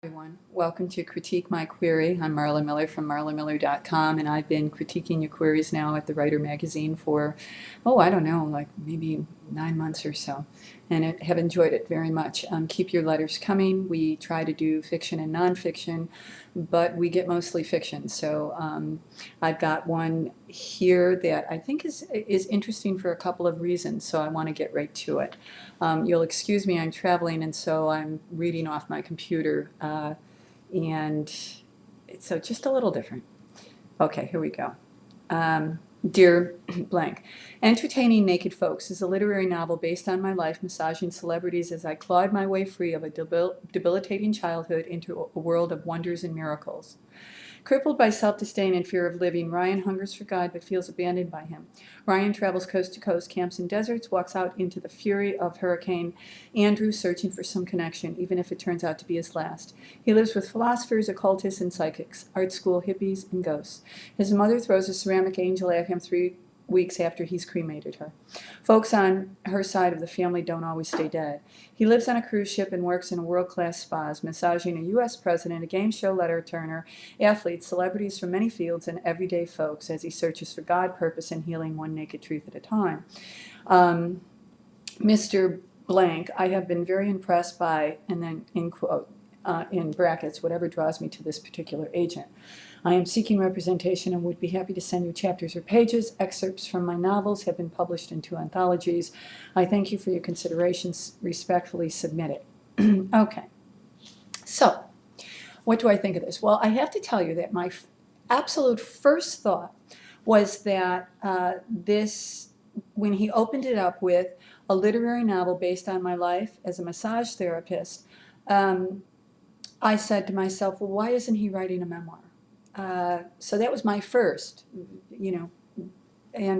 Everyone, welcome to Critique My Query. I'm Marla Miller from marlamiller.com, and I've been critiquing your queries now at the Writer magazine for, I don't know, like maybe 9 months or so, and I have enjoyed it very much. Keep your letters coming. We try to do fiction and nonfiction, but we get mostly fiction. So I've got one here that I think is interesting for a couple of reasons, so I want to get right to it. You'll excuse me, I'm traveling, and so I'm reading off my computer, and so just a little different. Okay, here we go. Dear blank, Entertaining Naked Folks is a literary novel based on my life massaging celebrities as I clawed my way free of a debilitating childhood into a world of wonders and miracles. Crippled by self-disdain and fear of living, Ryan hungers for God but feels abandoned by him. Ryan travels coast to coast, camps in deserts, walks out into the fury of Hurricane Andrew, searching for some connection, even if it turns out to be his last. He lives with philosophers, occultists, and psychics, art school hippies, and ghosts. His mother throws a ceramic angel at him 3 weeks after he's cremated her. Folks on her side of the family don't always stay dead. He lives on a cruise ship and works in a world-class spas, massaging a U.S. president, a game show letter turner, athletes, celebrities from many fields, and everyday folks as he searches for God, purpose, and healing one naked truth at a time. Mr. Blank, I have been very impressed by, and then in quote, in brackets, whatever draws me to this particular agent. I am seeking representation and would be happy to send you chapters or pages. Excerpts from my novels have been published in 2 anthologies. I thank you for your considerations. Respectfully submitted. Okay. So, what do I think of this? Well, I have to tell you that my absolute first thought was that when he opened it up with a literary novel based on my life as a massage therapist, I said to myself, well, why isn't he writing a memoir? So that was my first, and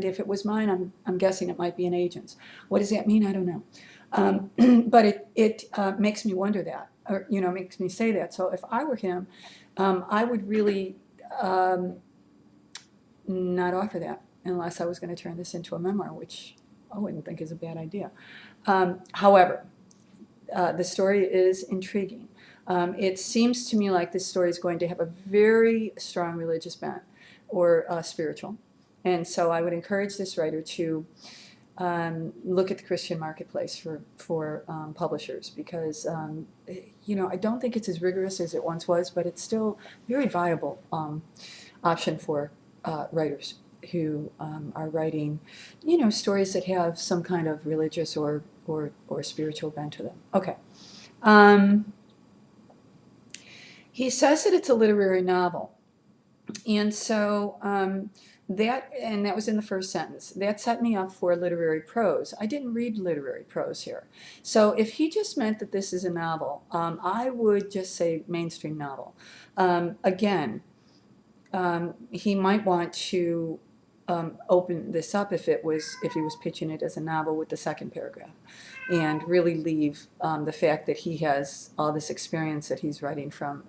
if it was mine, I'm guessing it might be an agent's. What does that mean? I don't know. But it makes me wonder that, or, makes me say that. So if I were him, I would really not offer that unless I was going to turn this into a memoir, which I wouldn't think is a bad idea. However, the story is intriguing. It seems to me like this story is going to have a very strong religious bent or spiritual. And so I would encourage this writer to look at the Christian marketplace for publishers because, I don't think it's as rigorous as it once was, but it's still a very viable option for writers who are writing, stories that have some kind of religious or spiritual bent to them. Okay. He says that it's a literary novel, and so that was in the first sentence. That set me up for literary prose. I didn't read literary prose here. So if he just meant that this is a novel, I would just say mainstream novel. Again, he might want to open this up if he was pitching it as a novel with the second paragraph, and really leave the fact that he has all this experience that he's writing from.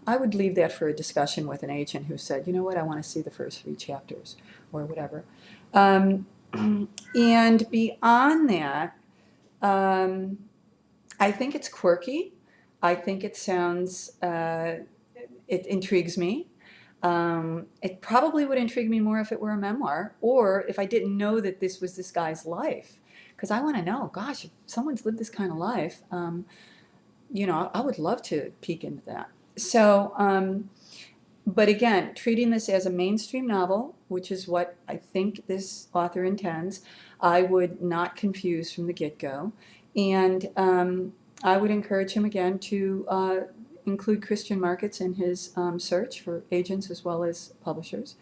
I would leave that for a discussion with an agent who said, you know what, I want to see the first 3 chapters or whatever. And beyond that, I think it's quirky. I think it sounds, it intrigues me. It probably would intrigue me more if it were a memoir, or if I didn't know that this was this guy's life, because I want to know, gosh, if someone's lived this kind of life, I would love to peek into that. So, but again, treating this as a mainstream novel, which is what I think this author intends, I would not confuse from the get-go, and I would encourage him again to include Christian markets in his search for agents as well as publishers.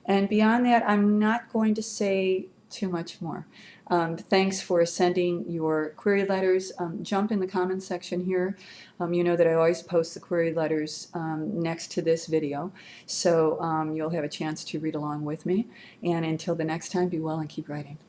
And beyond that, I'm not going to say too much more. Thanks for sending your query letters. Jump in the comments section here. You know that I always post the query letters next to this video, so you'll have a chance to read along with me. And until the next time, be well and keep writing.